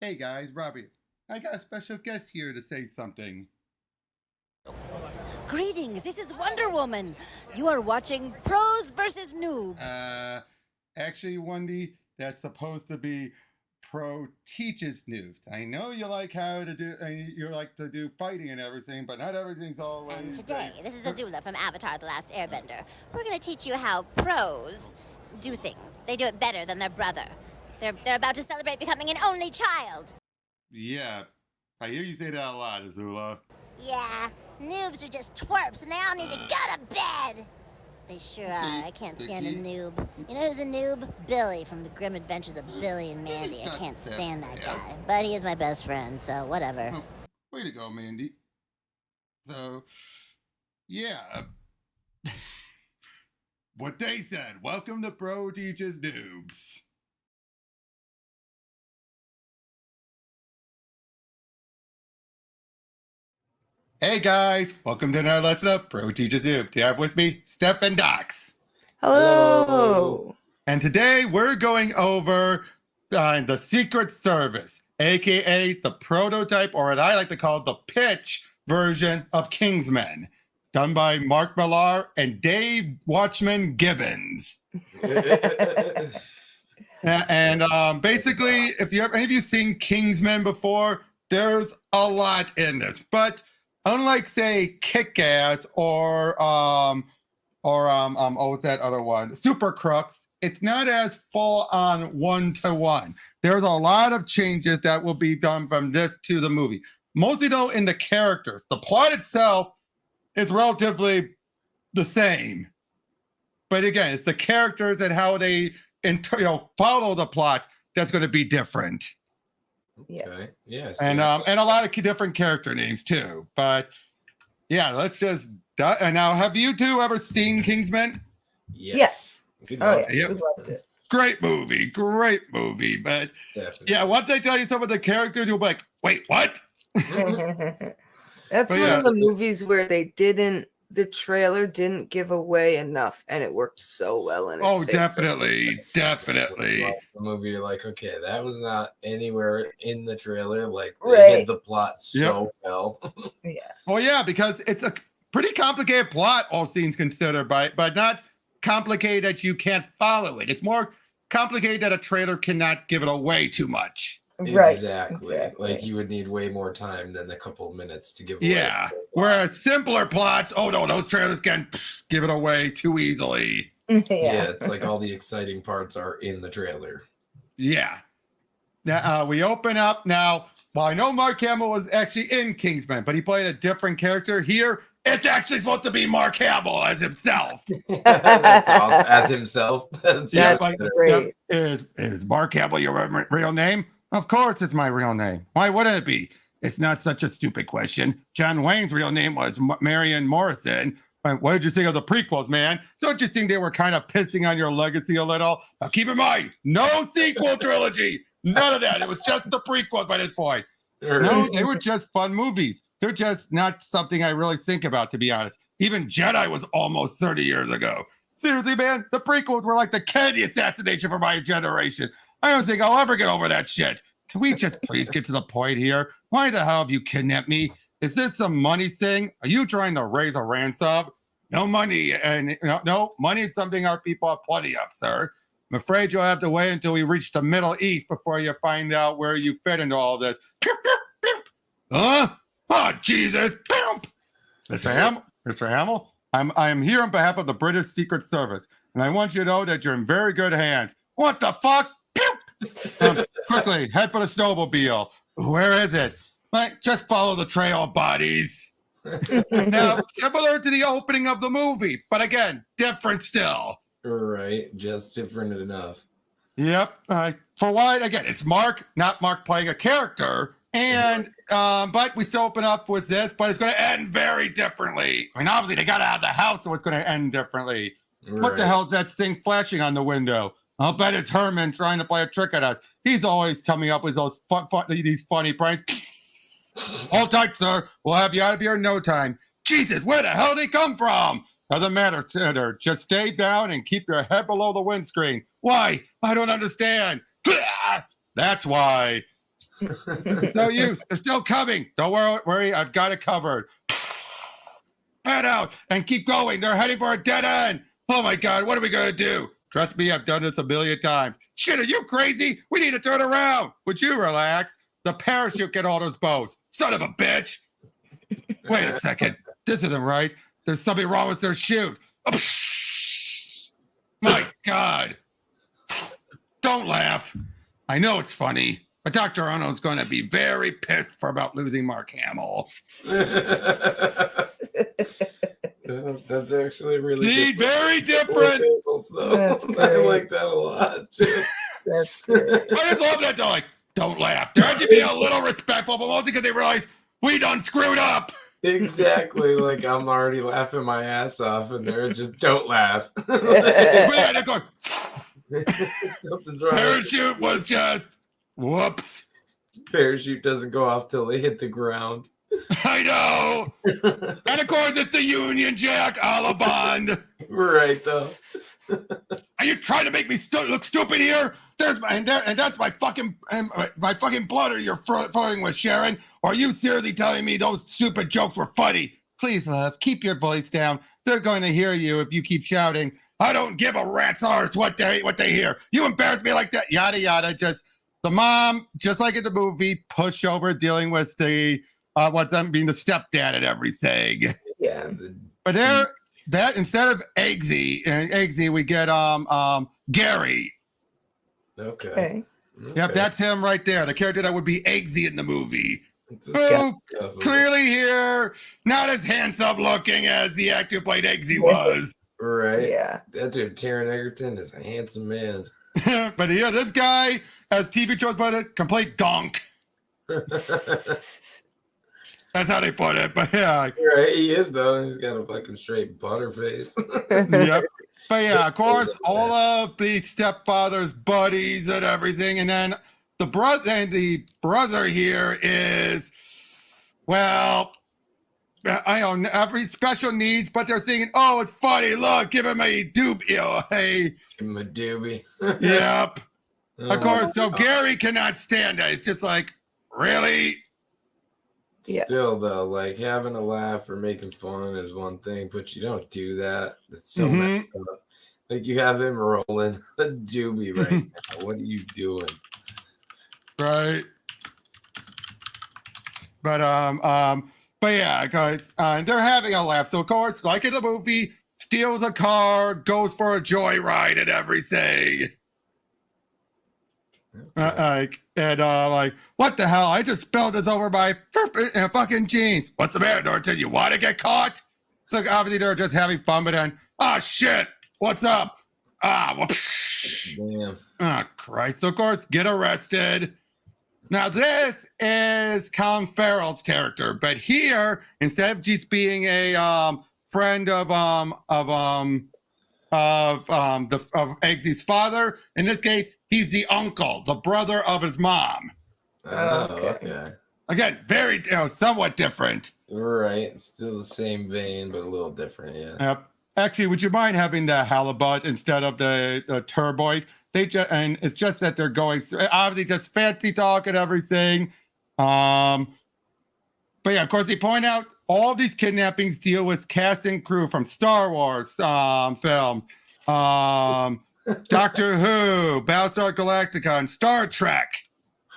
Hey guys, Robbie. I got a special guest here to say something. Greetings, this is Wonder Woman. You are watching Pros versus Noobs. Actually, Wendy, that's supposed to be Pro teaches noobs. I know you like how to do, you like to do fighting and everything, but not everything's always. And today, this is Azula from Avatar The Last Airbender. We're going to teach you how pros do things. They do it better than their brother. They're about to celebrate becoming an only child. Yeah, I hear you say that a lot, Azula. Yeah, noobs are just twerps and they all need to go to bed. They sure are. I can't stand a noob. You know who's a noob? Billy from The Grim Adventures of Billy and Mandy. I can't stand that guy. But he is my best friend, so whatever. Oh, way to go, Mandy. So, yeah. What they said. Welcome to Pro Teaches Noobs. Hey guys, welcome to another lesson of Pro Teaches Noob. Do you have with me Steph and Docs? Hello. And today we're going over the Secret Service, aka the prototype, or what I like to call the pitch version of Kingsmen, done by Mark Millar and Dave Watchman Gibbons. And basically, if you have any of you seen Kingsmen before, there's a lot in this, but unlike, say, Kick-Ass or what's that other one? Super Crooks, it's not as full on one-to-one. There's a lot of changes that will be done from this to the movie. Mostly though in the characters. The plot itself is relatively the same. But again, it's the characters and how they follow the plot that's going to be different. Okay. Yes. And a lot of different character names too. But yeah, let's just. And now, have you two ever seen Kingsman? Yes. Good Oh, luck. yeah. Yep. We loved it. Great movie. But Definitely. yeah, once I tell you some of the characters, you'll be like, wait, what? That's But one yeah. of the movies where the trailer didn't give away enough, and it worked so well in its Oh, favor. definitely. The movie, you're like, okay, that was not anywhere in the trailer. Like, they Right. did the plot so well. Yeah. Oh, yeah, because it's a pretty complicated plot, all things considered, but not complicated that you can't follow it. It's more complicated that a trailer cannot give it away too much. Right. Exactly. Like, you would need way more time than a couple of minutes to give away. Yeah. Whereas simpler plots, oh no, those trailers can give it away too easily. Yeah. It's like all the exciting parts are in the trailer. Yeah. Now we open up now. Well, I know Mark Hamill was actually in Kingsman, but he played a different character. Here, it's actually supposed to be Mark Hamill as himself. That's awesome. As himself. That's Yeah, That's like, great. is Mark Hamill your real name? Of course it's my real name. Why wouldn't it be? It's not such a stupid question. John Wayne's real name was Marion Morrison. What did you think of the prequels, man? Don't you think they were kind of pissing on your legacy a little? Now keep in mind, no sequel trilogy. None of that. It was just the prequels by this point. No, they were just fun movies. They're just not something I really think about, to be honest. Even Jedi was almost 30 years ago. Seriously, man, the prequels were like the Kennedy assassination for my generation. I don't think I'll ever get over that shit. Can we just please get to the point here? Why the hell have you kidnapped me? Is this some money thing? Are you trying to raise a ransom? No money, and no money is something our people have plenty of, sir. I'm afraid you'll have to wait until we reach the Middle East before you find out where you fit into all this. Huh? Oh, Jesus. Mr. Hamill, I am here on behalf of the British Secret Service, and I want you to know that you're in very good hands. What the fuck? Quickly, head for the snowmobile. Where is it? Just follow the trail of bodies. Now, similar to the opening of the movie, but again, different still. Right. Just different enough. Yep. For why? Again, it's Mark, not Mark playing a character. And, but we still open up with this, but it's going to end very differently. I mean, obviously, they got out of the house, so it's going to end differently. Right. What the hell is that thing flashing on the window? I'll bet it's Herman trying to play a trick at us. He's always coming up with those these funny pranks. Hold tight, sir. We'll have you out of here in no time. Jesus, where the hell did they come from? Doesn't matter, Senator. Just stay down and keep your head below the windscreen. Why? I don't understand. That's why. It's no use. They're still coming. Don't worry. I've got it covered. Head out and keep going. They're heading for a dead end. Oh my God, what are we going to do? Trust me, I've done this a million times. Shit, are you crazy? We need to turn around. Would you relax? The parachute can hold those bows. Son of a bitch. Wait a second. This isn't right. There's something wrong with their chute. My God. Don't laugh. I know it's funny, but Dr. Arnold's going to be very pissed about losing Mark Hamill. That's actually really See, different. very different. I like that a lot. That's great. I just love that they're like, don't laugh. They're actually being a little respectful, but mostly because they realize we done screwed up. Exactly. Like I'm already laughing my ass off, and they're just don't laugh. But yeah, they're going, Something's wrong. parachute was just, whoops. Parachute doesn't go off till they hit the ground. I know. And of course, it's the Union Jack a la Bond. Right, though. Are you trying to make me look stupid here? There's my and that's my fucking blood. Or you're flirting with Sharon? Or are you seriously telling me those stupid jokes were funny? Please, love, keep your voice down. They're going to hear you if you keep shouting. I don't give a rat's arse what they hear. You embarrass me like that. Yada yada. Just the mom, just like in the movie, pushover dealing with the what's that being the stepdad and everything. Yeah. But that instead of Eggsy, we get Gary. Okay. Yep, that's him right there. The character that would be Eggsy in the movie. It's a Who stuff. clearly here, not as handsome looking as the actor who played Eggsy was. Right. Yeah. That dude, Taron Egerton, is a handsome man. But yeah, this guy, as TV shows put it, complete donk. That's how they put it. But yeah. Right, he is though. He's got a fucking straight butterface. Yep. But yeah, of course, all of the stepfather's buddies and everything, and then the brother here is, well, I don't know, every special needs, but they're thinking, oh, it's funny. Look, give him a doobie. Hey, Give him a doobie. yep. Of course, so Oh, Gary cannot stand it. It's just like, really? Yeah. Still though, like having a laugh or making fun is one thing, but you don't do that. That's so Mhm. messed up. Like you have him rolling a doobie right now. What are you doing? Right. But yeah, guys, they're having a laugh. So of course, like in the movie, steals a car, goes for a joyride and everything. Like what the hell? I just spilled this over my fucking jeans. What's the matter, Norton? You want to get caught? So obviously they're just having fun, but then, oh shit, what's up? Well, Damn. oh Christ! So of course, get arrested. Now this is Colin Farrell's character, but here instead of just being a friend of Eggsy's father, in this case, he's the uncle, the brother of his mom. Oh, Okay. okay. Again, very somewhat different. Right. Still the same vein, but a little different, yeah. Actually, would you mind having the halibut instead of the turboid? And it's just that they're going obviously just fancy talk and everything. But yeah, of course, they point out all these kidnappings deal with cast and crew from Star Wars films, Doctor Who, Battlestar Galactica, and Star Trek.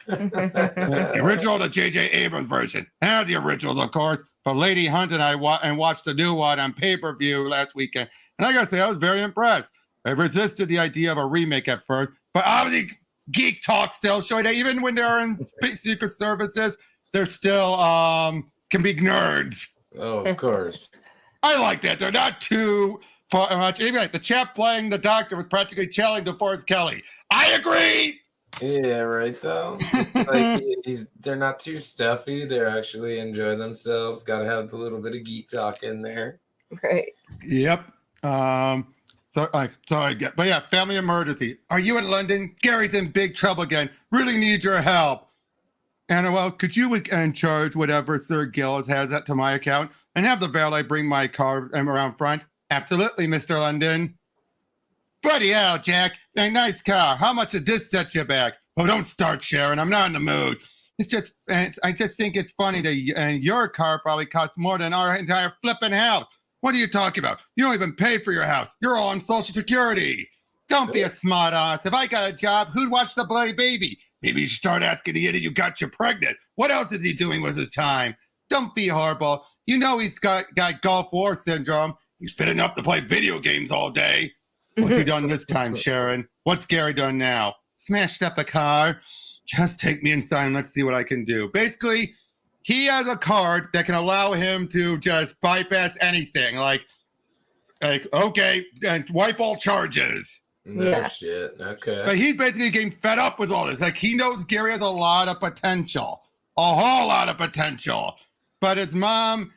The original, the J.J. Abrams version, and the originals, of course. But Lady Hunt and I watched the new one on pay-per-view last weekend, and I gotta say, I was very impressed. I resisted the idea of a remake at first, but obviously, Geek Talk still showing that even when they're in Secret Services, they're still can be nerds. Oh, of course. I like that. They're not too far much. Even like the chap playing the doctor was practically channeling DeForest Kelly. I agree. Yeah, right though. Like they're not too stuffy. They're actually enjoy themselves. Got to have the little bit of geek talk in there. Right. Yep. So I get, but yeah, family emergency. Are you in London? Gary's in big trouble again. Really need your help. And well, could you charge whatever Sir Gillis has that to my account and have the valet bring my car around front? Absolutely, Mr. London. Bloody hell, Jack. A nice car. How much did this set you back? Oh, don't start, Sharon. I'm not in the mood. It's just, I just think it's funny that and your car probably costs more than our entire flipping house. What are you talking about? You don't even pay for your house. You're all on Social Security. Don't be a smart ass. If I got a job, who'd watch the bloody baby? Maybe you should start asking the idiot who got you pregnant. What else is he doing with his time? Don't be horrible. You know he's got Gulf War syndrome. He's fit enough to play video games all day. What's he done this time, Sharon? What's Gary done now? Smashed up a car. Just take me inside and let's see what I can do. Basically, he has a card that can allow him to just bypass anything. Like okay, and wipe all charges. No shit. Okay. But he's basically getting fed up with all this. Like, he knows Gary has a lot of potential. A whole lot of potential. But his mom,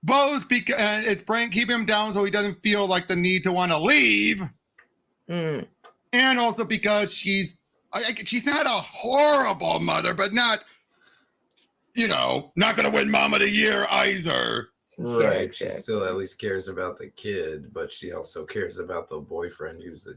both because it's keeping him down so he doesn't feel like the need to want to leave. Mm. And also because she's not a horrible mother, but not, not going to win Mom of the Year either. Right. Yeah, She still at least cares about the kid, but she also cares about the boyfriend who's a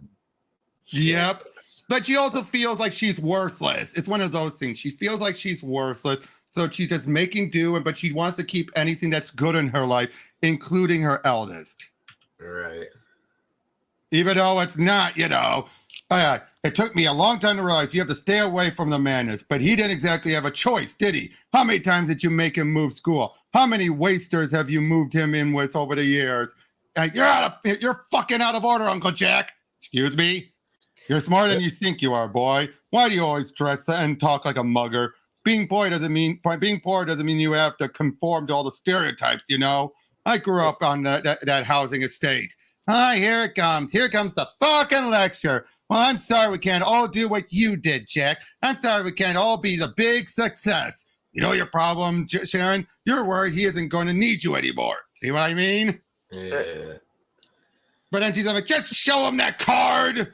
Yep. But she also feels like she's worthless. It's one of those things. She feels like she's worthless. So she's just making do, but she wants to keep anything that's good in her life, including her eldest. Right. Even though it's not, it took me a long time to realize you have to stay away from the madness. But he didn't exactly have a choice, did he? How many times did you make him move school? How many wasters have you moved him in with over the years? You're fucking out of order, Uncle Jack. Excuse me? You're smarter than you think you are, boy. Why do you always dress and talk like a mugger? Being poor doesn't mean you have to conform to all the stereotypes, I grew up on that housing estate. Here it comes. Here comes the fucking lecture. Well, I'm sorry we can't all do what you did, Jack. I'm sorry we can't all be the big success. You know your problem, Sharon? You're worried he isn't going to need you anymore. See what I mean? Yeah. But then she's like, just show him that card.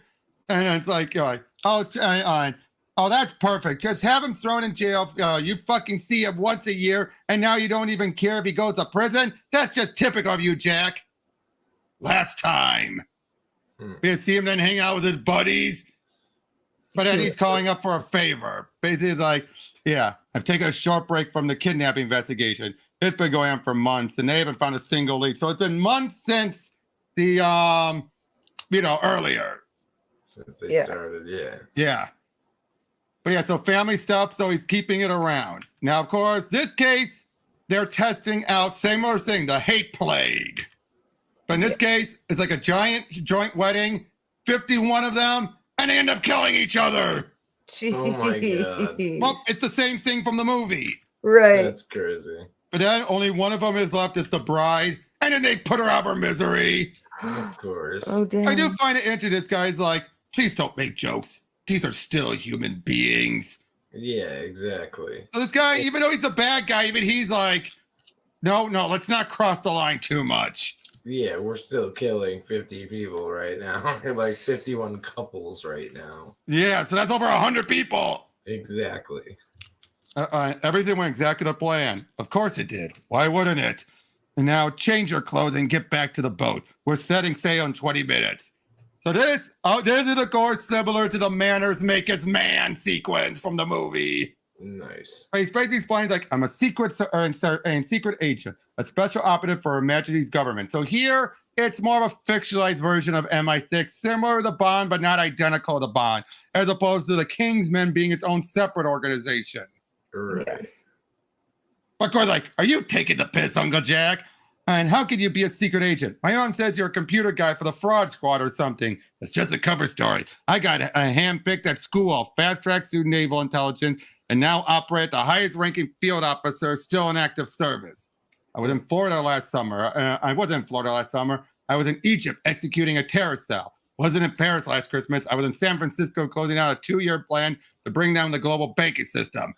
And it's like, oh, that's perfect. Just have him thrown in jail. You fucking see him once a year, and now you don't even care if he goes to prison? That's just typical of you, Jack. Last time. You see him then hang out with his buddies. But then he's calling up for a favor. Basically like, yeah, I've taken a short break from the kidnapping investigation. It's been going on for months, and they haven't found a single lead. So it's been months since the, earlier. Since they started, Yeah. But yeah, so family stuff, so he's keeping it around. Now, of course, this case, they're testing out, same old thing, the hate plague. But in this case, it's like a giant joint wedding, 51 of them, and they end up killing each other. Oh my God. Well, it's the same thing from the movie. Right. That's crazy. But then only one of them is left as the bride, and then they put her out of her misery. Of course. Oh, damn. I do find it interesting, this guy's like, please don't make jokes. These are still human beings. Yeah, exactly. So this guy, even though he's the bad guy, even he's like, no, let's not cross the line too much. Yeah, we're still killing 50 people right now. Like 51 couples right now. Yeah, so that's over 100 people. Exactly. Everything went exactly to plan. Of course it did. Why wouldn't it? And now change your clothes and get back to the boat. We're setting sail in 20 minutes. So this is of course similar to the manners make us man sequence from the movie. Nice. He's basically explains like, I'm a secret agent, a special operative for Her Majesty's government. So here, it's more of a fictionalized version of MI6, similar to Bond, but not identical to Bond, as opposed to the Kingsmen being its own separate organization. Right. Yeah. But of course, like, are you taking the piss, Uncle Jack? And how can you be a secret agent? My aunt says you're a computer guy for the fraud squad or something. It's just a cover story. I got handpicked at school, fast track through naval intelligence, and now operate the highest ranking field officer still in active service. I was in Florida last summer. I wasn't in Florida last summer. I was in Egypt executing a terror cell. Wasn't in Paris last Christmas. I was in San Francisco closing out a 2-year plan to bring down the global banking system.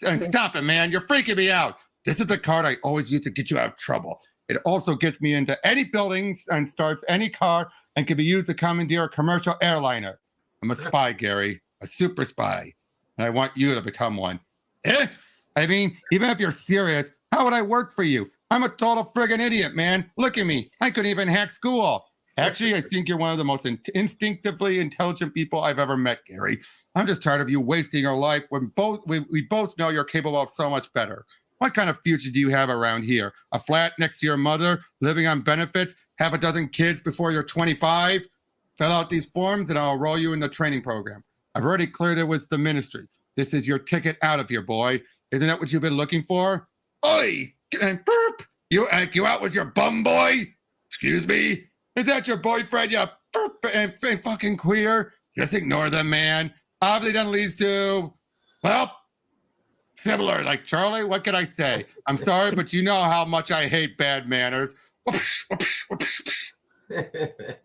And stop it, man. You're freaking me out. This is the card I always use to get you out of trouble. It also gets me into any buildings and starts any car and can be used to commandeer a commercial airliner. I'm a spy, Gary, a super spy, and I want you to become one. I mean, even if you're serious, how would I work for you? I'm a total friggin' idiot, man. Look at me. I couldn't even hack school. Actually, I think you're one of the most instinctively intelligent people I've ever met, Gary. I'm just tired of you wasting your life when we both know you're capable of so much better. What kind of future do you have around here? A flat next to your mother, living on benefits, have a dozen kids before you're 25? Fill out these forms and I'll roll you in the training program. I've already cleared it with the ministry. This is your ticket out of here, boy. Isn't that what you've been looking for? Oi! And burp! You out with your bum boy? Excuse me? Is that your boyfriend, you burp and fucking queer? Just ignore them, man. Obviously that leads to, well, similar. Like, Charlie, what can I say? I'm sorry, but you know how much I hate bad manners.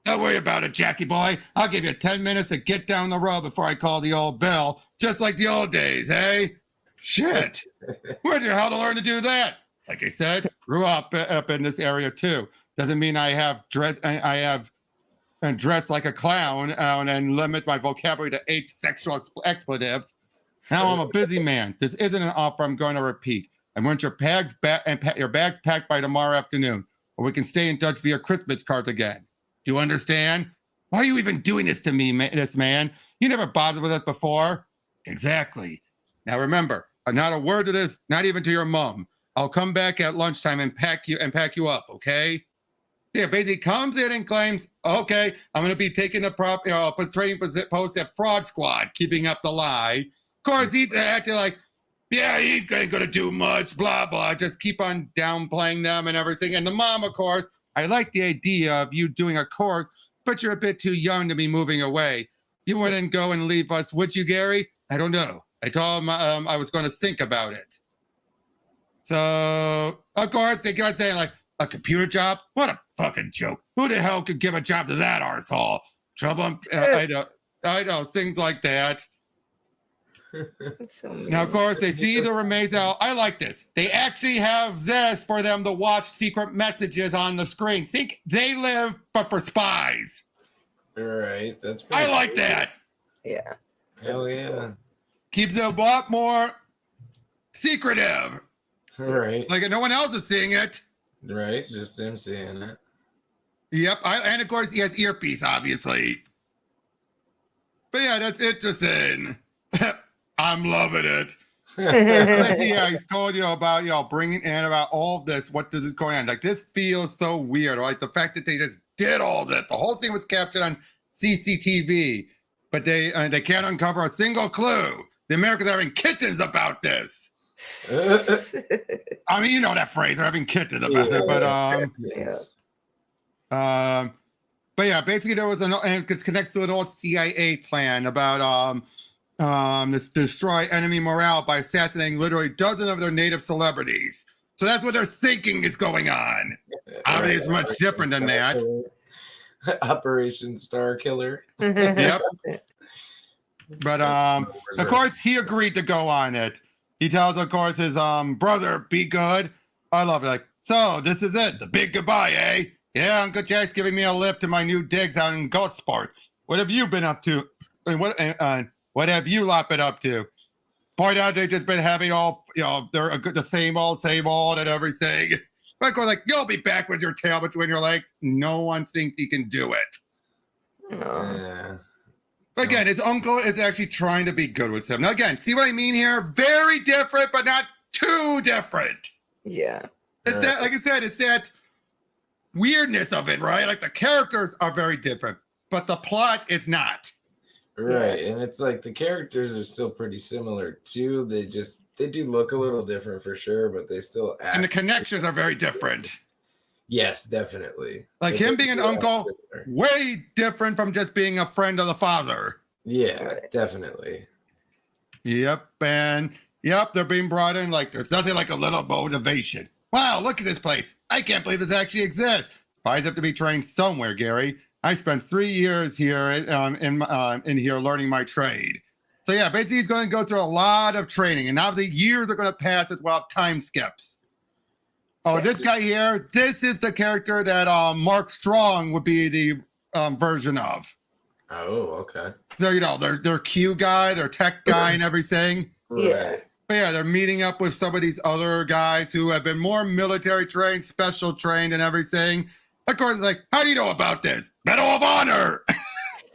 Don't worry about it, Jackie boy. I'll give you 10 minutes to get down the road before I call the old Bill, just like the old days, hey? Shit. Where'd you how to learn to do that? Like I said, grew up in this area too. Doesn't mean I have dressed like a clown and limit my vocabulary to 8 sexual expletives. Now I'm a busy man. This isn't an offer I'm going to repeat. I want your bags your bags packed by tomorrow afternoon, or we can stay in touch via Christmas cards again. Do you understand? Why are you even doing this to me, this man? You never bothered with us before. Exactly. Now remember, not a word to this, not even to your mom. I'll come back at lunchtime and pack you up, okay? Yeah, basically comes in and claims, okay, I'm going to be taking the training post at Fraud Squad, keeping up the lie. Of course, he's acting like, yeah, he's going to do much, blah, blah. Just keep on downplaying them and everything. And the mom, of course, I like the idea of you doing a course, but you're a bit too young to be moving away. You wouldn't go and leave us, would you, Gary? I don't know. I told him I was going to think about it. So, of course, they kept saying, like, a computer job? What a fucking joke. Who the hell could give a job to that arsehole? Trouble, I know, things like that. So Now, of course, they see the remains. Now, I like this. They actually have this for them to watch secret messages on the screen. Think they live, but for spies. All right, that's. I like that. Yeah. Hell yeah. Keeps it a lot more secretive. Right. Like no one else is seeing it. Right. Just them seeing it. Yep. And of course, he has earpiece, obviously. But yeah, that's interesting. I'm loving it. Yeah, he's told you about bringing in about all of this. What does it going on? Like this feels so weird. Like the fact that they just did all this. The whole thing was captured on CCTV, but they can't uncover a single clue. The Americans are having kittens about this. I mean, you know that phrase. They're having kittens about it, but yeah, basically there was and it connects to an old CIA plan about this destroy enemy morale by assassinating literally dozens of their native celebrities. So that's what they're thinking is going on. Obviously, it's much different than that. Operation Star Killer. Yep. But of course, he agreed to go on it. He tells, of course, his brother, be good. I love it. Like, so this is it, the big goodbye, eh? Yeah, Uncle Jack's giving me a lift to my new digs out in Goatsport. What have you been up to? And what have you lot been up to? Point out they've just been having all, they're the same old and everything. But of course, like, you'll be back with your tail between your legs. No one thinks he can do it. Yeah. But again, his uncle is actually trying to be good with him. Now, again, see what I mean here? Very different, but not too different. Yeah. It's that, like I said, it's that weirdness of it, right? Like the characters are very different, but the plot is not. Right, and it's like the characters are still pretty similar too. They do look a little different for sure, but they still act. And the connections are very different. Yes, definitely. Like him being an uncle, way different from just being a friend of the father. Yeah, definitely. Yep, and yep, they're being brought in like there's nothing like a little motivation. Wow, look at this place. I can't believe this actually exists. Spies have to be trained somewhere, Gary. I spent 3 years here in here learning my trade. So yeah, basically he's going to go through a lot of training, and now the years are going to pass as well. Time skips. Oh, this guy here, this is the character that Mark Strong would be the version of. Oh, okay. So, their Q guy, their tech guy and everything. Yeah. But yeah, they're meeting up with some of these other guys who have been more military trained, special trained and everything. Of course, like, how do you know about this? Medal of Honor.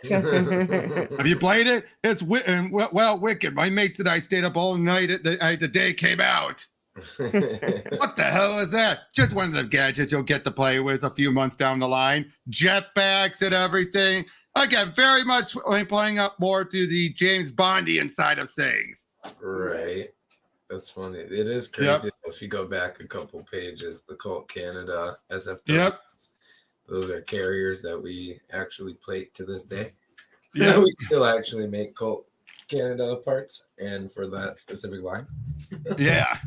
Have you played it? It's wicked. My mates and I stayed up all night the day it came out. What the hell is that? Just one of the gadgets you'll get to play with a few months down the line. Jetpacks and everything. Again, very much playing up more to the James Bondian side of things. Right. That's funny. It is crazy if you go back a couple pages. The Colt Canada SF. Yep. Those are carriers that we actually plate to this day. Yeah. We still actually make Colt Canada parts, and for that specific line. Yeah.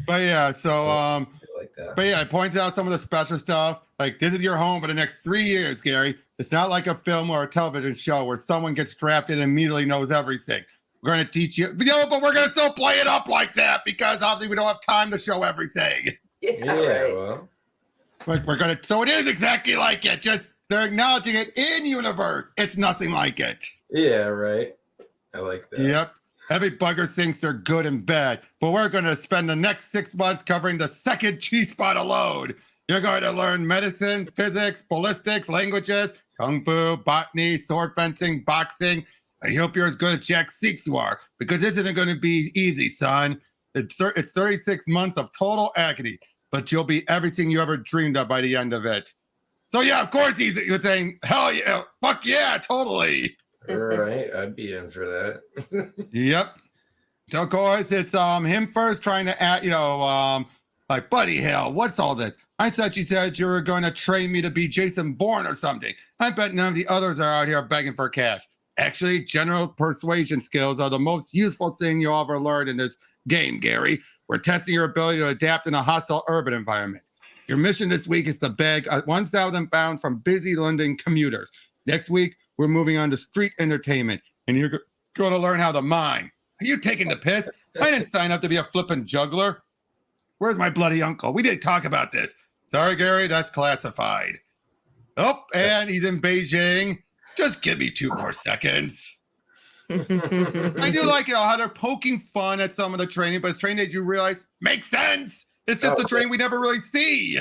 But yeah, so like that. but yeah, it points out some of the special stuff. Like, this is your home for the next 3 years, Gary. It's not like a film or a television show where someone gets drafted and immediately knows everything. We're going to teach you, but we're going to still play it up like that because obviously we don't have time to show everything. Yeah, right. well. Like, we're going to, so it is exactly like it. Just they're acknowledging it in universe. It's nothing like it. Yeah, right. I like that. Yep. Every bugger thinks they're good and bad, but we're going to spend the next 6 months covering the second G-spot alone. You're going to learn medicine, physics, ballistics, languages, kung fu, botany, sword fencing, boxing. I hope you're as good as Jack seeks you are, because this isn't going to be easy, son. It's 36 months of total agony, but you'll be everything you ever dreamed of by the end of it. So yeah, of course you're saying, hell yeah, fuck yeah, totally. All right, I'd be in for that. Yep. So of course it's him first trying to add, like, buddy hell, what's all this? I thought you said you were going to train me to be Jason Bourne or something. I bet none of the others are out here begging for cash. Actually, general persuasion skills are the most useful thing you'll ever learn in this game, Gary. We're testing your ability to adapt in a hostile urban environment. Your mission this week is to beg 1,000 pounds from busy London commuters. Next week, we're moving on to street entertainment, and you're going to learn how to mime. Are you taking the piss? I didn't sign up to be a flippin' juggler. Where's my bloody uncle? We didn't talk about this. Sorry, Gary, that's classified. Oh, and he's in Beijing. Just give me 2 more seconds. I do like, how they're poking fun at some of the training, but it's training that you realize makes sense. It's just the training we never really see.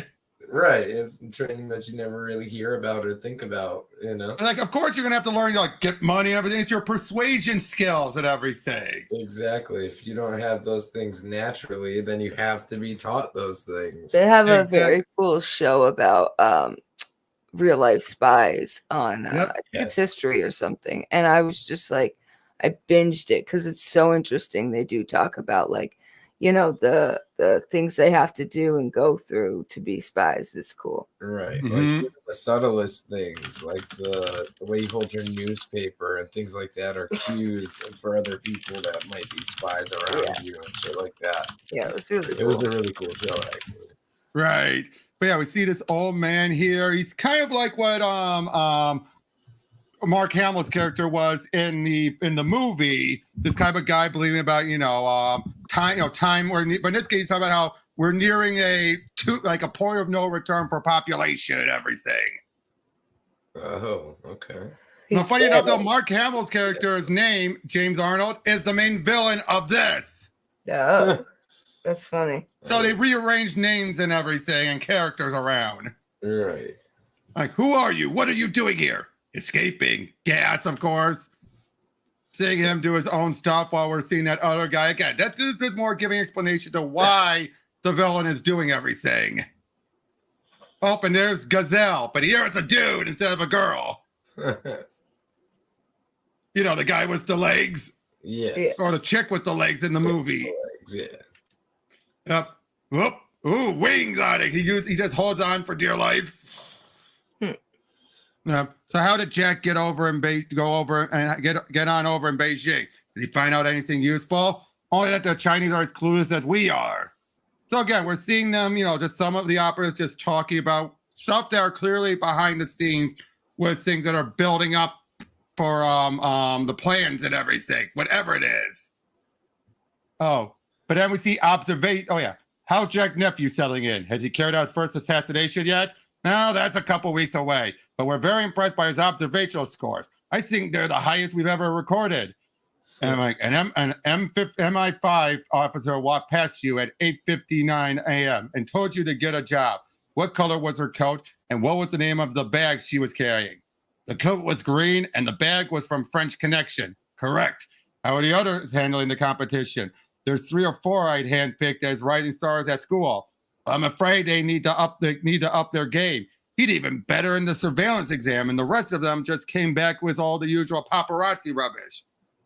Right. It's training that you never really hear about or think about, Like, of course, you're going to have to learn to get money and everything. It's your persuasion skills and everything. Exactly. If you don't have those things naturally, then you have to be taught those things. They have a very cool show about real life spies on I think it's History or something, and I was just like, I binged it because it's so interesting. They do talk about, like, the things they have to do and go through to be spies is cool. Right. Like the subtlest things, like the way you hold your newspaper and things like that are cues for other people that might be spies around you and shit like that. Yeah, it was really cool. It was a really cool show, actually. Right. But yeah, we see this old man here. He's kind of like what Mark Hamill's character was in the movie. This kind of guy believing about time. But in this case, he's talking about how we're nearing a point of no return for population and everything. Oh, okay. Now, funny enough, though, Mark Hamill's character's name, James Arnold, is the main villain of this. Oh, that's funny. So they rearranged names and everything and characters around. Right. Like, who are you? What are you doing here? Escaping. Gas, of course. Seeing him do his own stuff while we're seeing that other guy. Again, that's just more giving explanation to why the villain is doing everything. Oh, and there's Gazelle, but here it's a dude instead of a girl. The guy with the legs. Yes. Or the chick with the legs in the movie. Legs, yeah. Yep. Whoop. Ooh, wings on it. He just holds on for dear life. So how did Jack get over and go over and get on over in Beijing? Did he find out anything useful? Only that the Chinese are as clueless as we are. So again, we're seeing them, just some of the operas just talking about stuff that are clearly behind the scenes with things that are building up for the plans and everything, whatever it is. Oh, but then we see observation. Oh yeah, how's Jack's nephew settling in? Has he carried out his first assassination yet? No, that's a couple weeks away. But we're very impressed by his observational scores. I think they're the highest we've ever recorded. And I'm like, an MI5 officer walked past you at 8:59 a.m. and told you to get a job. What color was her coat? And what was the name of the bag she was carrying? The coat was green and the bag was from French Connection. Correct. How are the others handling the competition? There's 3 or 4 I'd handpicked as rising stars at school. I'm afraid they need to up their game. He did even better in the surveillance exam, and the rest of them just came back with all the usual paparazzi rubbish.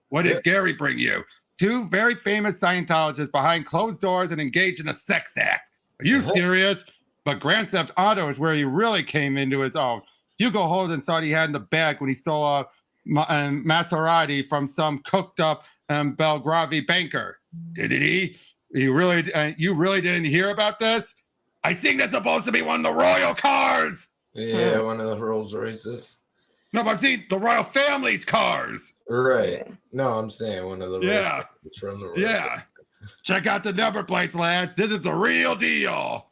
What did Gary bring you? 2 very famous Scientologists behind closed doors and engaged in a sex act. Are you serious? But Grand Theft Auto is where he really came into his own. Hugo Holden thought he had in the bag when he stole a Maserati from some cooked-up Belgravi banker. Did he? You really didn't hear about this? I think that's supposed to be one of the royal cars. Yeah, one of the Rolls Royces. No, but I've seen the royal family's cars. Right. No, I'm saying one of the Yeah. Rolls from the Rolls. Yeah. Check out the number plates, lads. This is the real deal.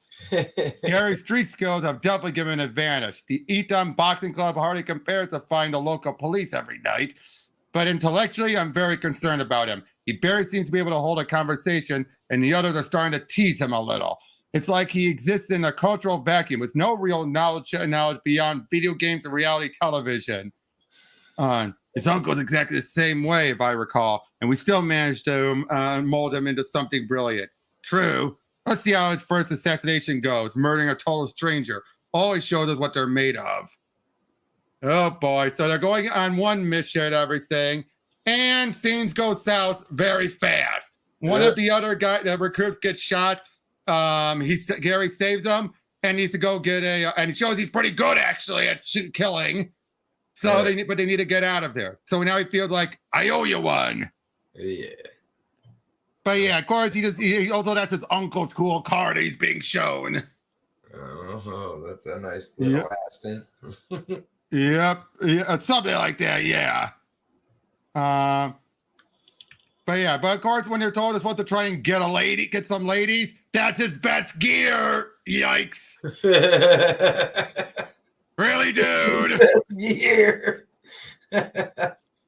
Gary's street skills have definitely given an advantage. The Eton Boxing Club hardly compares to find the local police every night. But intellectually, I'm very concerned about him. He barely seems to be able to hold a conversation, and the others are starting to tease him a little. It's like he exists in a cultural vacuum with no real knowledge beyond video games and reality television. His uncle's exactly the same way, if I recall, and we still managed to mold him into something brilliant. True. Let's see how his first assassination goes. Murdering a total stranger always shows us what they're made of. Oh boy, so they're going on one mission, everything, and things go south very fast. One of the other the recruits gets shot. Gary saves them and needs to go get and he shows he's pretty good actually at killing. So but they need to get out of there. So now he feels like I owe you one. Yeah. But yeah, of course he also that's his uncle's cool car that he's being shown. Oh, that's a nice little Aston. Yep, yeah, something like that. Yeah. But of course, when they're told us what to try and get some ladies, that's his best gear. Yikes. Really, dude? Best gear.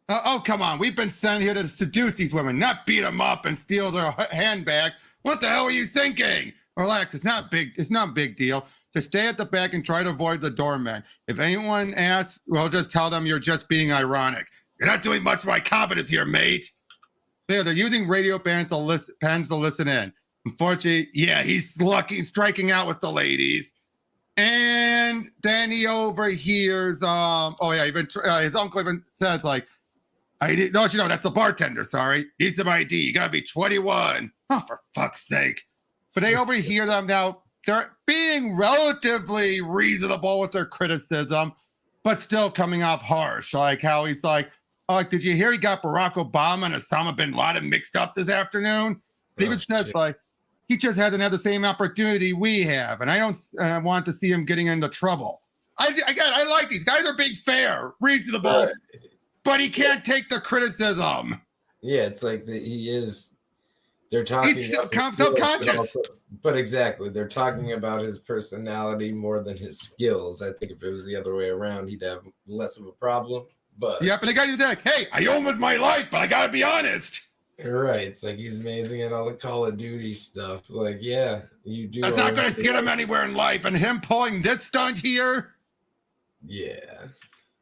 Oh, come on. We've been sent here to seduce these women, not beat them up and steal their handbag. What the hell are you thinking? Relax. It's not a big deal. Just stay at the back and try to avoid the doorman. If anyone asks, well, just tell them you're just being ironic. You're not doing much for my confidence here, mate. They're using radio pens to listen in. Unfortunately, yeah, he's striking out with the ladies. And then he overhears, his uncle even says, like, don't you know, that's the bartender, sorry. He's some ID. You gotta be 21. Oh, for fuck's sake. But they overhear them now. They're being relatively reasonable with their criticism, but still coming off harsh. Like how he's like, oh, did you hear he got Barack Obama and Osama bin Laden mixed up this afternoon? He even says, like, he just hasn't had the same opportunity we have, and I don't want to see him getting into trouble. I like these guys are being fair, reasonable, but he can't take the criticism. Yeah, it's like he is. They're talking. He's still self-conscious. But exactly, they're talking about his personality more than his skills. I think if it was the other way around, he'd have less of a problem. But yeah, but the guy's like, hey, I owe him with my life, but I gotta be honest. Right, it's like he's amazing at all the Call of Duty stuff. Like, yeah, you do. That's not gonna get him anywhere in life, and him pulling this stunt here. Yeah.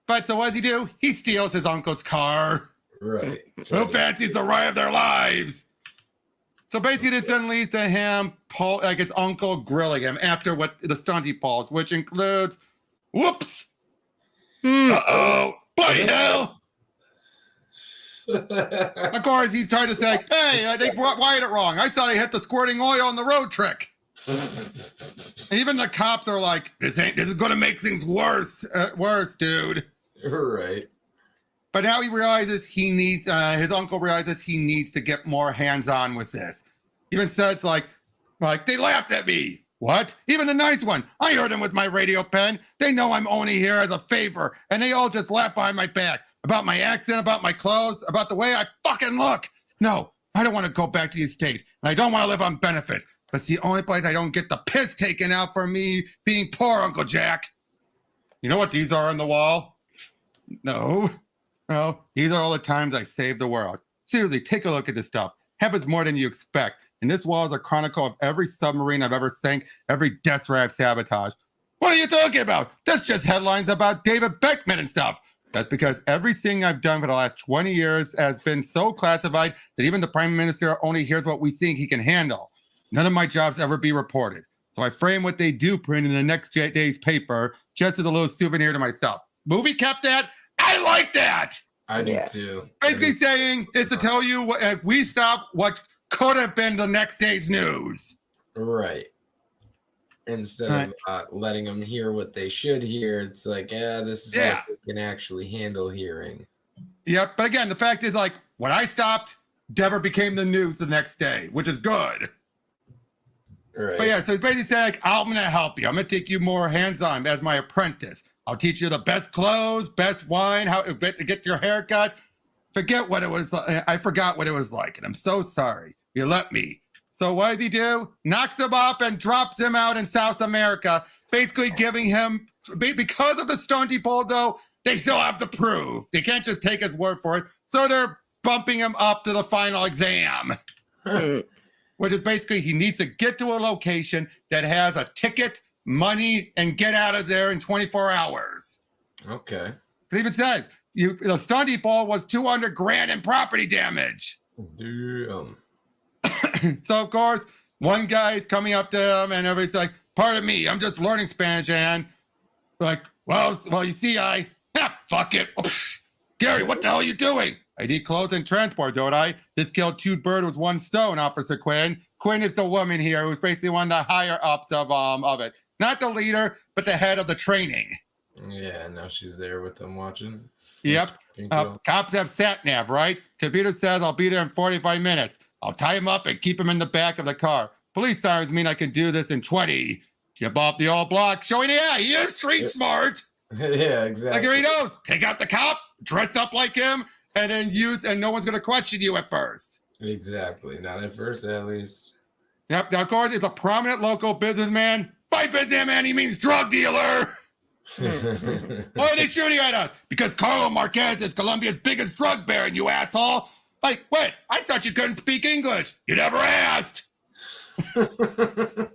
But so what does he do? He steals his uncle's car. Right. Who fancies the ride of their lives? So basically, this then leads to him, his uncle grilling him after what the stunt he pulls, which includes, whoops, uh-oh, bloody hell. Of course, he's trying to say, hey, they wired it wrong. I thought I hit the squirting oil on the road trick. And even the cops are like, this is going to make things worse, dude. Right. But now he realizes his uncle realizes he needs to get more hands-on with this. Even says like they laughed at me. What? Even the nice one. I heard him with my radio pen. They know I'm only here as a favor, and they all just laugh behind my back about my accent, about my clothes, about the way I fucking look. No, I don't want to go back to the estate, and I don't want to live on benefits. But it's the only place I don't get the piss taken out for me being poor, Uncle Jack. You know what these are on the wall? No. Well, these are all the times I saved the world. Seriously, take a look at this stuff. Happens more than you expect. And this wall is a chronicle of every submarine I've ever sank, every death ray I've sabotaged. What are you talking about? That's just headlines about David Beckman and stuff. That's because everything I've done for the last 20 years has been so classified that even the Prime Minister only hears what we think he can handle. None of my jobs ever be reported. So I frame what they do print in the next day's paper just as a little souvenir to myself. Movie kept that? I like that! I do too. Basically saying is to tell you if we stop what could have been the next day's news. Right. Instead of letting them hear what they should hear, it's like, this is what they can actually handle hearing. Yep, but again, the fact is, like, when I stopped, Dever became the news the next day, which is good. Right. But yeah, so it's basically saying, like, I'm going to help you. I'm going to take you more hands-on as my apprentice. I'll teach you the best clothes, best wine, how to get your hair cut. Forget what it was. I forgot what it was like, and I'm so sorry. You let me. So what does he do? Knocks him up and drops him out in South America, basically giving him, because of the stunt he pulled, though, they still have to prove. They can't just take his word for it. So they're bumping him up to the final exam, which is basically he needs to get to a location that has a ticket, money, and get out of there in 24 hours. Okay. It even says the stunt ball was 200 grand in property damage. Damn. So, of course, one guy is coming up to him, and everybody's like, pardon me, I'm just learning Spanish, and like, well, you see, fuck it. Gary, what the hell are you doing? I need clothes and transport, don't I? This killed 2 birds with 1 stone, Officer Quinn. Quinn is the woman here who's basically one of the higher-ups of it. Not the leader, but the head of the training. Yeah, now she's there with them watching. Yep. Cops have sat-nav, right? Computer says I'll be there in 45 minutes. I'll tie him up and keep him in the back of the car. Police sirens mean I can do this in 20. Jump off the old block, showing, he is street smart. Yeah, exactly. Like he knows. Take out the cop, dress up like him, and then and no one's going to question you at first. Exactly. Not at first, at least. Yep. Now, of course, it's a prominent local businessman. By businessman, he means drug dealer. Why are they shooting at us? Because Carlo Marquez is Colombia's biggest drug baron, you asshole. Like, wait, I thought you couldn't speak English. You never asked. But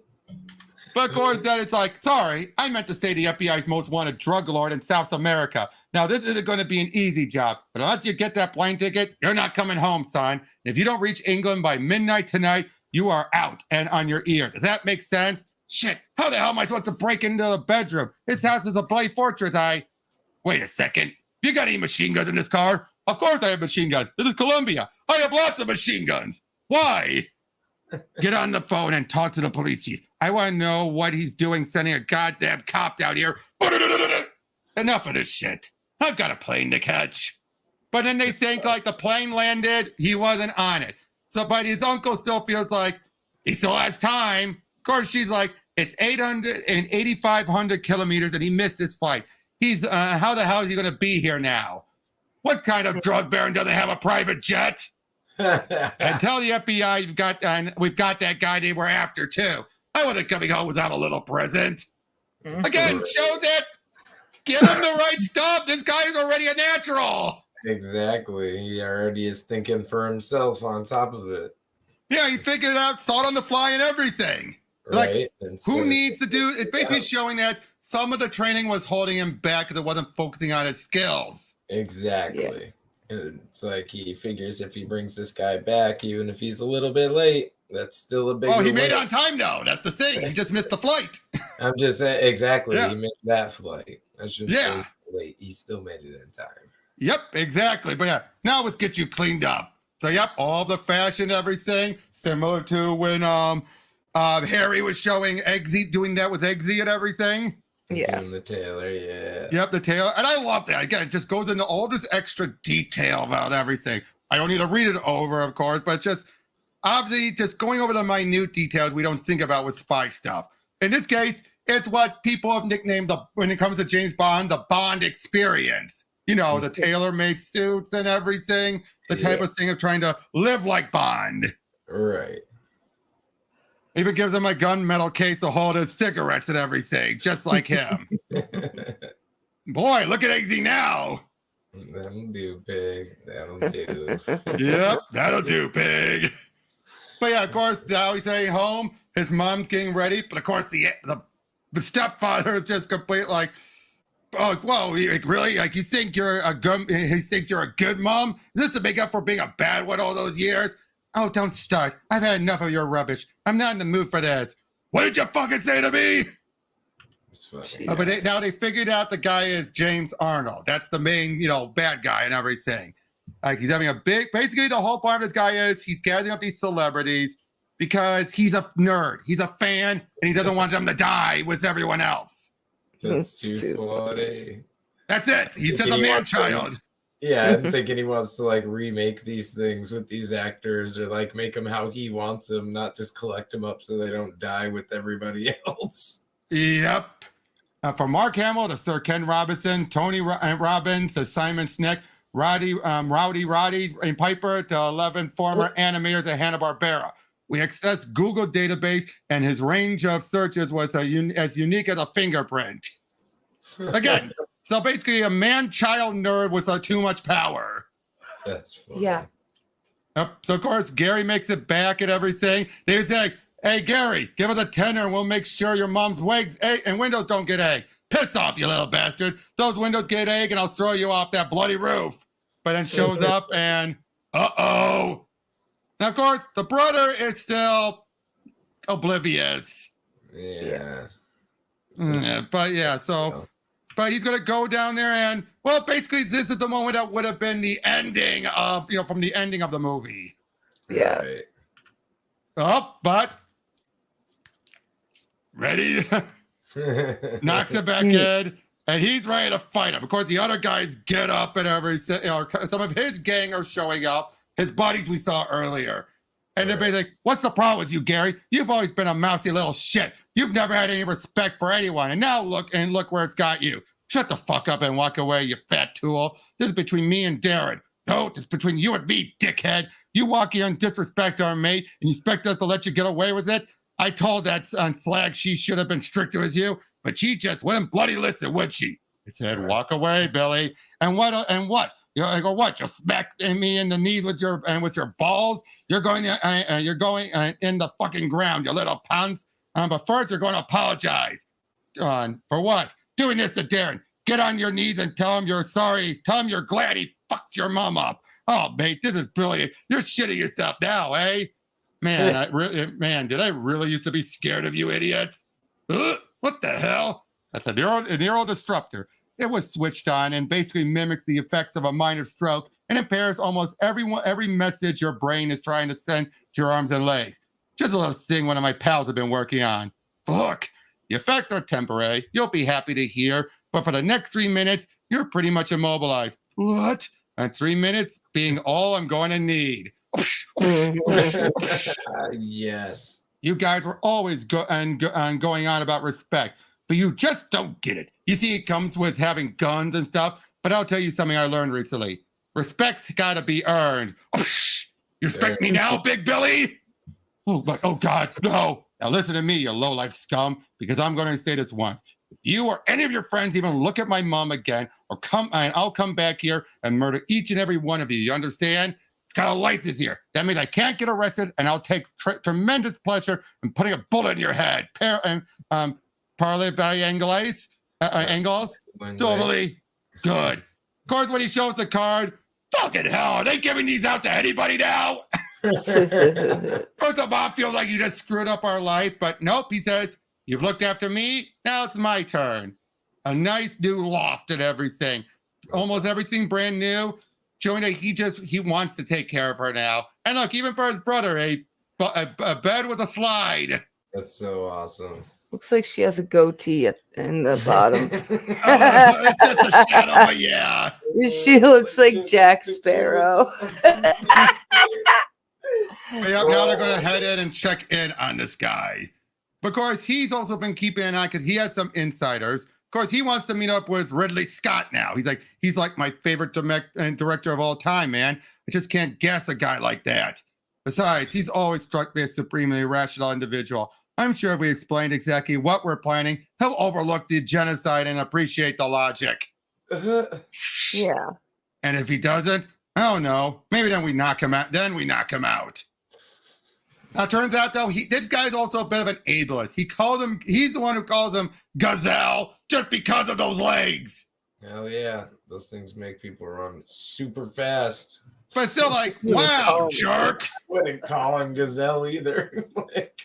of course, then it's like, sorry, I meant to say the FBI's most wanted drug lord in South America. Now, this isn't going to be an easy job, but unless you get that plane ticket, you're not coming home, son. And if you don't reach England by midnight tonight, you are out and on your ear. Does that make sense? Shit, how the hell am I supposed to break into the bedroom? This house is a bloody fortress. Wait a second. You got any machine guns in this car? Of course I have machine guns. This is Colombia. I have lots of machine guns. Why? Get on the phone and talk to the police chief. I want to know what he's doing sending a goddamn cop out here. Enough of this shit. I've got a plane to catch. But then they think like the plane landed, he wasn't on it. So, but his uncle still feels like he still has time. Of course, she's like, it's 800 and 8,500 kilometers and he missed his flight. He's, how the hell is he going to be here now? What kind of drug baron doesn't have a private jet? And tell the FBI we've got that guy they were after too. I wasn't coming home without a little present. Again, shows it. Give him the right stuff. This guy is already a natural. Exactly. He already is thinking for himself on top of it. Yeah, he figured it out, thought on the fly and everything. Right. Like, who needs to do it? Basically showing that some of the training was holding him back because it wasn't focusing on his skills. Exactly. Yeah. It's like he figures if he brings this guy back, even if he's a little bit late, that's still a big. Oh, he made it on time though. That's the thing. He just missed the flight. I'm just saying, exactly. Yeah. He missed that flight. I should say late. He still made it in time. Yep, exactly. But yeah, now let's get you cleaned up. So yep, all the fashion, everything similar to when Harry was showing Eggsy doing that with Eggsy and everything. Yeah. Doing the tailor, yeah. Yep, the tailor. And I love that. Again, it just goes into all this extra detail about everything. I don't need to read it over, of course, but just obviously just going over the minute details we don't think about with spy stuff. In this case, it's what people have nicknamed, when it comes to James Bond, the Bond experience. You know, the tailor-made suits and everything, the type of thing of trying to live like Bond. Right. Even gives him a gunmetal case to hold his cigarettes and everything, just like him. Boy, look at Eggsy now. That'll do, pig. That'll do. Yep, that'll do, pig. But yeah, of course, now he's heading home. His mom's getting ready, but of course, the stepfather is just complete like, oh, whoa, really? Like, you think you're a good? He thinks you're a good mom. Is this to make up for being a bad one all those years? Oh, don't start. I've had enough of your rubbish. I'm not in the mood for this. What did you fucking say to me? But now they figured out the guy is James Arnold. That's the main, bad guy and everything. Like, he's having basically the whole point of this guy is he's gathering up these celebrities because he's a nerd. He's a fan, and he doesn't want them to die with everyone else. That's too funny. That's it. He's just a man-child. Yeah, I'm thinking he wants to like remake these things with these actors or like make them how he wants them, not just collect them up so they don't die with everybody else. Yep. From Mark Hamill to Sir Ken Robinson, Tony Robbins to Simon Sinek, Roddy and Piper to 11 former animators at Hanna-Barbera. We accessed Google database, and his range of searches was as unique as a fingerprint. Again, so basically a man-child nerd with too much power. That's funny. Yeah. So, of course, Gary makes it back and everything. They say, hey, Gary, give us a tenner and we'll make sure your mom's wigs and windows don't get egg. Piss off, you little bastard. Those windows get egg and I'll throw you off that bloody roof. But then shows up and, uh-oh. Now, of course, the brother is still oblivious. Yeah. But he's going to go down there and, well, basically, this is the moment that would have been the ending of, from the ending of the movie. Yeah. Right. Oh, but ready? Knocks it back in, and he's ready to fight him. Of course, the other guys get up and everything. Some of his gang are showing up, his buddies we saw earlier. And everybody's like, what's the problem with you, Gary? You've always been a mousy little shit. You've never had any respect for anyone. And now look where it's got you. Shut the fuck up and walk away, you fat tool. This is between me and Darren. No, it's between you and me, dickhead. You walk here and disrespect our mate, and you expect us to let you get away with it? I told that on Slag she should have been stricter with you, but she just wouldn't bloody listen, would she? It said, walk away, Billy. And what? I go, what? You'll smack me in the knees with your balls? You're going in the fucking ground, you little pounce. But first, you're going to apologize. For what? Doing this to Darren. Get on your knees and tell him you're sorry. Tell him you're glad he fucked your mom up. Oh, mate, this is brilliant. You're shitting yourself now, eh? Man, did I really used to be scared of you idiots? What the hell? That's a neural disruptor. It was switched on and basically mimics the effects of a minor stroke and impairs almost every message your brain is trying to send to your arms and legs. Just a little thing one of my pals have been working on. Look, the effects are temporary. You'll be happy to hear. But for the next 3 minutes, you're pretty much immobilized. What? And 3 minutes being all I'm going to need. Yes. You guys were always going on about respect, but you just don't get it. You see, it comes with having guns and stuff, but I'll tell you something I learned recently. Respect's got to be earned. You respect me now, Big Billy? Oh, God, no. Now listen to me, you low-life scum, because I'm going to say this once. If you or any of your friends even look at my mom again, I'll come back here and murder each and every one of you. You understand? It's got a license here. That means I can't get arrested, and I'll take tremendous pleasure in putting a bullet in your head. Parlez Anglaise? Angles? Totally good. Of course, when he shows the card, fucking hell, are they giving these out to anybody now? First the mom feels like you just screwed up our life, but nope, he says, you've looked after me, now it's my turn. A nice new loft and everything. Almost everything brand new. Showing that he wants to take care of her now. And look, even for his brother, a bed with a slide. That's so awesome. Looks like she has a goatee in the bottom. It's just a shadow, but yeah. She looks like Jack Sparrow. Yep, now they're going to head in and check in on this guy. Of course, he's also been keeping an eye because he has some insiders. Of course, he wants to meet up with Ridley Scott now. He's like my favorite director of all time, man. I just can't guess a guy like that. Besides, he's always struck me as a supremely rational individual. I'm sure if we explained exactly what we're planning, he'll overlook the genocide and appreciate the logic. Yeah. And if he doesn't, I don't know. Maybe then we knock him out. Now, it turns out though, this guy's also a bit of an ableist. He's the one who calls him Gazelle just because of those legs. Hell yeah, those things make people run super fast. But still, like, wow, jerk. I wouldn't call him Gazelle either. Like,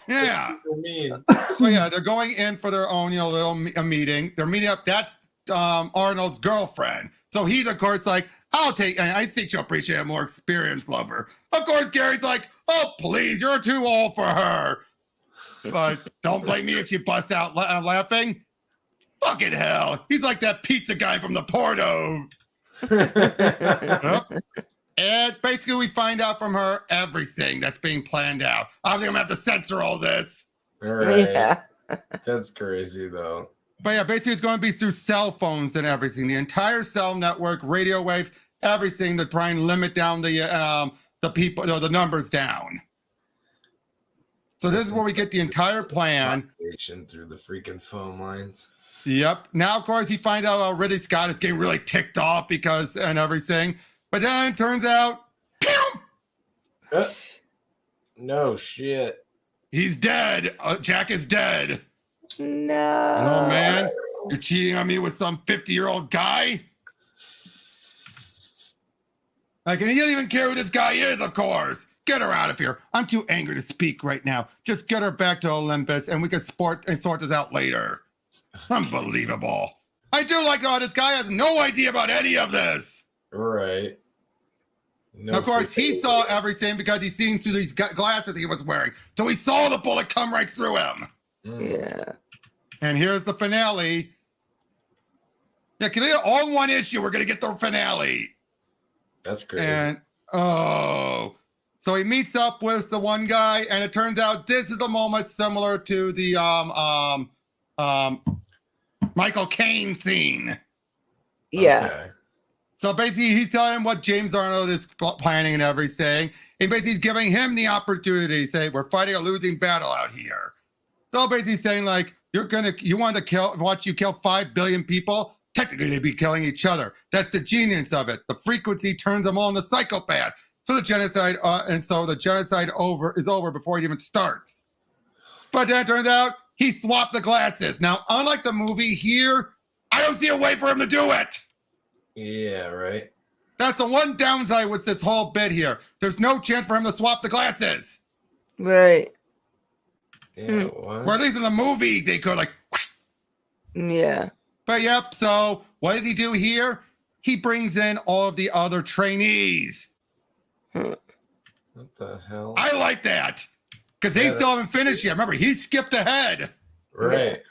yeah. super mean. So yeah, they're going in for their own, little meeting. They're meeting up. That's Arnold's girlfriend. So he's of course like, I think she'll appreciate a more experienced lover. Of course, Gary's like, oh please, you're too old for her. But don't blame me if she busts out laughing. Fucking hell. He's like that pizza guy from the porno. Yep. And basically we find out from her everything that's being planned out. Obviously I'm gonna have to censor all this. All right. Yeah. That's crazy though. But yeah, basically it's going to be through cell phones and everything. The entire cell network, radio waves, everything to try and limit down the people, the numbers down. So this is where we get the entire plan. Through the freaking phone lines. Yep. Now, of course, he finds out Ridley Scott is getting really ticked off and everything. But then it turns out, pew! No shit. He's dead. Jack is dead. No. Oh, man. You're cheating on me with some 50-year-old guy? Like, and he doesn't even care who this guy is, of course. Get her out of here. I'm too angry to speak right now. Just get her back to Olympus, and we can sort this out later. Unbelievable. I do like how this guy has no idea about any of this. Right. No, of course, he saw everything because he's seen through these glasses he was wearing. So he saw the bullet come right through him. Yeah. And here's the finale. Yeah, can we get all in one issue? We're going to get the finale. That's crazy. And, so he meets up with the one guy, and it turns out this is the moment similar to the Michael Caine scene. Yeah. Okay. So basically, he's telling him what James Arnold is planning and everything. And basically, he's giving him the opportunity to say, we're fighting a losing battle out here. So basically saying, like, you want to watch you kill 5 billion people? Technically, they'd be killing each other. That's the genius of it. The frequency turns them all into psychopaths. So the genocide, is over before it even starts. But then it turns out he swapped the glasses. Now, unlike the movie here, I don't see a way for him to do it. Yeah, right. That's the one downside with this whole bit here. There's no chance for him to swap the glasses. Right. Yeah, what? Or at least in the movie, they could like. Yeah. But yep, so what does he do here? He brings in all of the other trainees. What the hell? I like that. Because they still haven't finished yet. Remember, he skipped ahead. Right.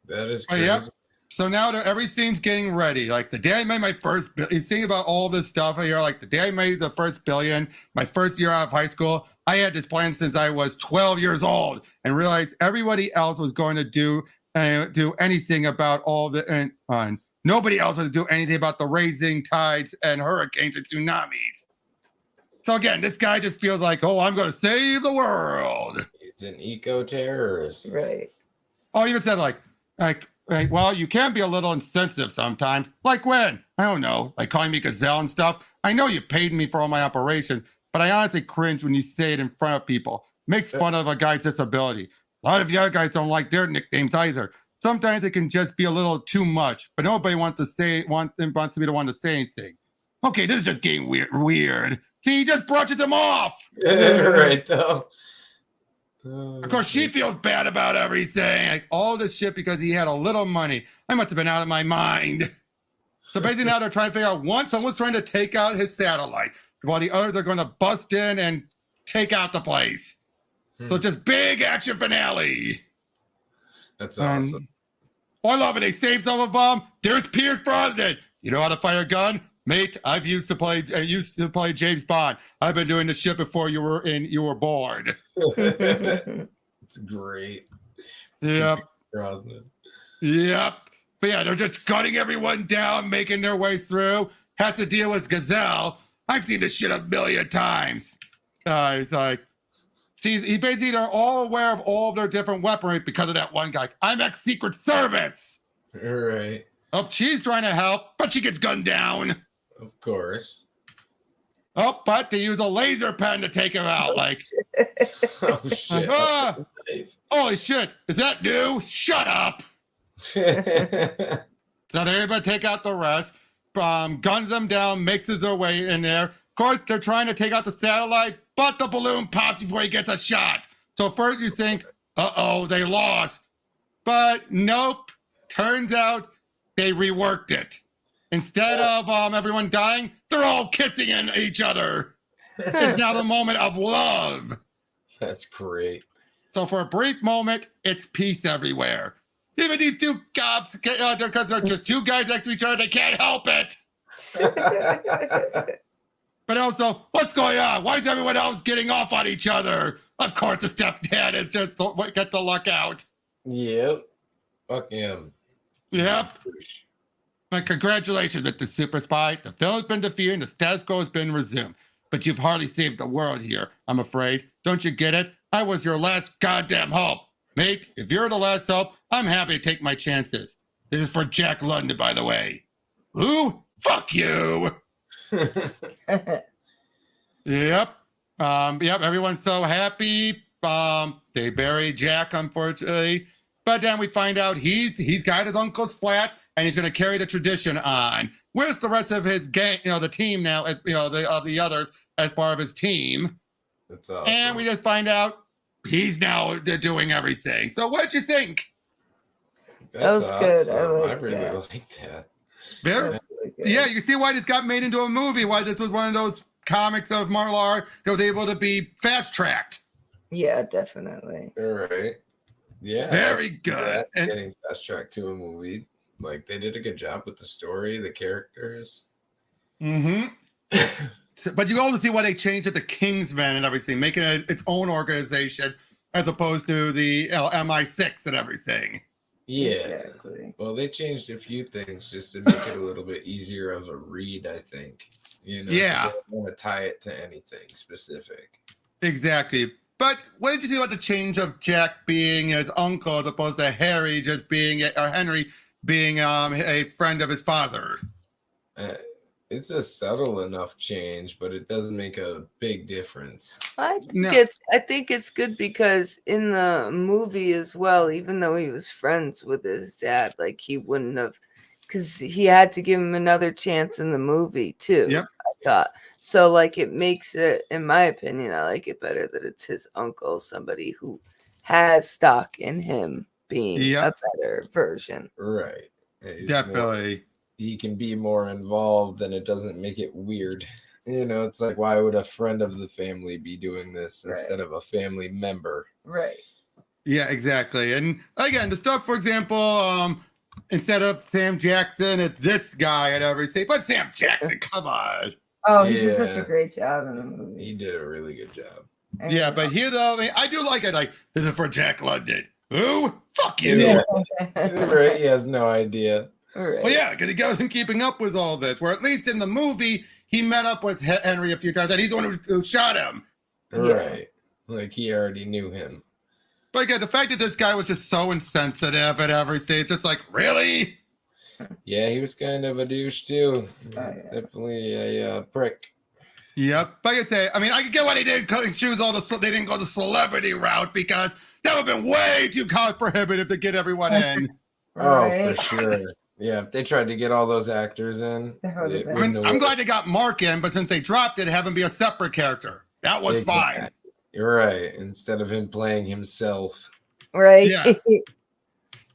That is crazy. Yep. So now everything's getting ready. Like the day I made my first, you think about all this stuff here. Like the day I made the first billion, my first year out of high school, I had this plan since I was 12 years old, and realized everybody else was going to do anything about all the and nobody else was to do anything about the rising tides and hurricanes and tsunamis. So again, this guy just feels like, oh, I'm going to save the world. He's an eco-terrorist. Right. Oh, he even said like, well, you can be a little insensitive sometimes. Like when? I don't know, like calling me gazelle and stuff. I know you paid me for all my operations, but I honestly cringe when you say it in front of people. Makes fun of a guy's disability. A lot of the other guys don't like their nicknames either. Sometimes it can just be a little too much, but nobody wants to be the one to say anything. Okay, this is just getting weird. See, he just brushes him off. Right, though. Of course, she feels bad about everything. Like all this shit because he had a little money. I must have been out of my mind. So basically now they're trying to figure out someone's trying to take out his satellite while the others are going to bust in and take out the place. So just big action finale. That's awesome. I love it. They save some of them. There's Pierce Brosnan. You know how to fire a gun? Mate, I used to play James Bond. I've been doing this shit before you were born. It's great. Yep. Brosnan. Yep. But yeah, they're just cutting everyone down, making their way through. Has to deal with Gazelle. I've seen this shit a million times. It's like, see, basically they're all aware of all of their different weaponry because of that one guy. I'm ex-Secret Service. All right. Oh, she's trying to help, but she gets gunned down. Of course. Oh, but they use a laser pen to take him out. Like, Oh shit! Ah, holy shit! Is that new? Shut up! So everybody take out the rest. Guns them down, mixes their way in there. Of course, they're trying to take out the satellite, but the balloon pops before he gets a shot. So first you think, uh-oh, they lost. But nope. Turns out they reworked it. Instead of everyone dying, they're all kissing each other. It's now the moment of love. That's great. So for a brief moment, it's peace everywhere. Even these two cops, because they're just two guys next to each other, they can't help it. But also, what's going on? Why is everyone else getting off on each other? Of course, the stepdad is just get the luck out. Yep. Fuck him. Yep. And congratulations, Mr. Super Spy. The film has been defeated and the status quo has been resumed. But you've hardly saved the world here, I'm afraid. Don't you get it? I was your last goddamn hope. Mate, if you're the last hope, I'm happy to take my chances. This is for Jack London, by the way. Who? Fuck you! Yep. Everyone's so happy. They bury Jack, unfortunately. But then we find out he's got his uncle's flat, and he's going to carry the tradition on. Where's the rest of his gang, the team now, as the others as part of his team? That's awesome. And we just find out he's now doing everything. So what'd you think? That's That was good. awesome. I really like that. Very, yeah, you can see why this got made into a movie, why this was one of those comics of Millar that was able to be fast-tracked. Yeah, definitely. All right. Yeah. Very good. And getting fast-tracked to a movie. Like, they did a good job with the story, the characters. mm-hmm. But you also see why they changed it to Kingsmen and everything, making it its own organization as opposed to the MI6 and everything. Yeah. Exactly. Well, they changed a few things just to make it a little bit easier of a read, I think. Yeah. They don't want to tie it to anything specific. Exactly. But what did you think about the change of Jack being his uncle as opposed to Henry being a friend of his father? It's a subtle enough change, but it does make a big difference. I think it's good because in the movie as well, even though he was friends with his dad, like he wouldn't have, because he had to give him another chance in the movie too. Yep. I thought so. Like it makes it, in my opinion, I like it better that it's his uncle, somebody who has stock in him being a better version. Right. Definitely. He can be more involved and it doesn't make it weird. It's like, why would a friend of the family be doing this instead of a family member? Right. Yeah, exactly. And again, the stuff, for example, instead of Sam Jackson, it's this guy and everything. But Sam Jackson, come on. Oh, he did such a great job in the movie. He did a really good job. Yeah, but here though, I do like it. Like, this is for Jack London. Who? Fuck you. Yeah. Right. He has no idea. Right. Well, yeah, because he wasn't keeping up with all this. Where at least in the movie, he met up with Henry a few times, and he's the one who shot him. Right. Like he already knew him. But again, the fact that this guy was just so insensitive and everything, it's just like, really? Yeah, he was kind of a douche too. Definitely a prick. Yep. Like I say, I could get why they didn't choose they didn't go the celebrity route because that would have been way too cost prohibitive to get everyone in. Oh, for sure. Yeah, if they tried to get all those actors in. I'm glad they got Mark in, but since they dropped it, have him be a separate character. That was fine. You're right. Instead of him playing himself. Right. Yeah.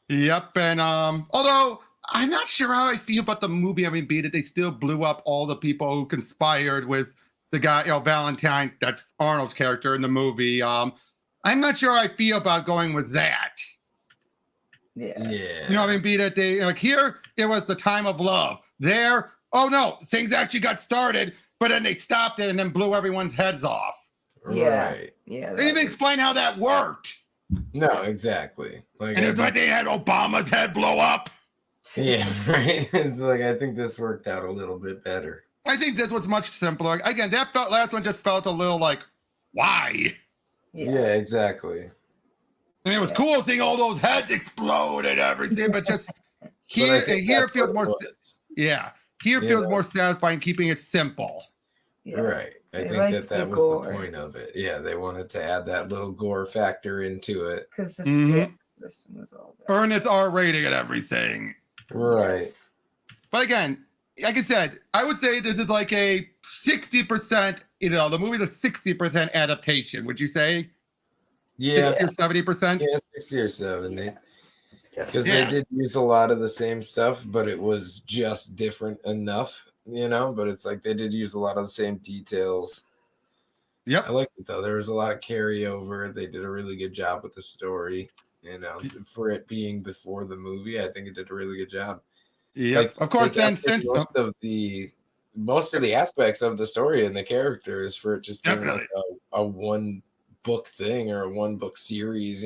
Yep. And although I'm not sure how I feel about the movie having beat it, they still blew up all the people who conspired with the guy, Valentine. That's Arnold's character in the movie. I'm not sure how I feel about going with that. Yeah. Beat it. Here, it was the time of love. There, oh no, things actually got started, but then they stopped it and then blew everyone's heads off. Yeah. Right. Yeah. They didn't even explain how that worked. No, exactly. And it's like they had Obama's head blow up. Yeah, right. It's like, I think this worked out a little bit better. I think this was much simpler. Again, that last one just felt a little like, why? Yeah, exactly. And it was cool seeing all those heads explode and everything, but just here feels more. Yeah, here feels more satisfying keeping it simple. Yeah. Right. I They think liked that the that was gore. the point of it. Yeah, they wanted to add that little gore factor into it. Because the Mhm. first one was all about. Earn its R rating and everything. Right. Yes. But again, like I said, I would say this is like a 60%, the movie's a 60% adaptation. Would you say? Yeah. 60 or 70%? Yeah, 60 or 70. Yeah. Because Yeah. they did use a lot of the same stuff, but it was just different enough, but it's like they did use a lot of the same details. I Yep. like it though. There was a lot of carryover. They did a really good job with the story. For it being before the movie, I think it did a really good job. Yep. Like, Of course, they then captured since most of the aspects of the story and the characters for it just being Definitely. like a one book thing or a one book series,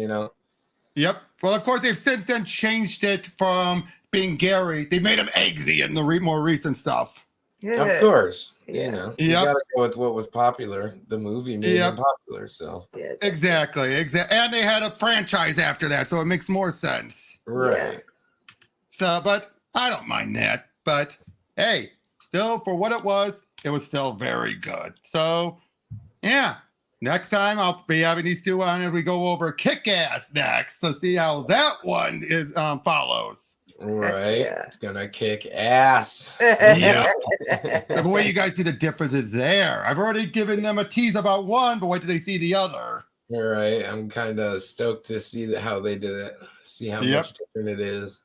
Yep. Well, of course, they've since then changed it from being Gary. They made him Eggsy in the more recent stuff. Of course, Yeah. you Yep. gotta go with what was popular. The movie made him popular, so Yeah. Exactly. And they had a franchise after that, so it makes more sense. right. So, but I don't mind that. But hey, still for what it was still very good. So, yeah. Next time I'll be having these two on as we go over Kick-Ass next to see how that one is follows. Right. Yeah. It's gonna kick ass. Yeah. The way you guys see the differences there. I've already given them a tease about one, but wait till they see the other. All right. I'm kind of stoked to see how they did it. See how much different it is.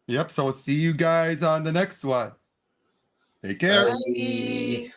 Yep. So we'll see you guys on the next one. Take care. Bye.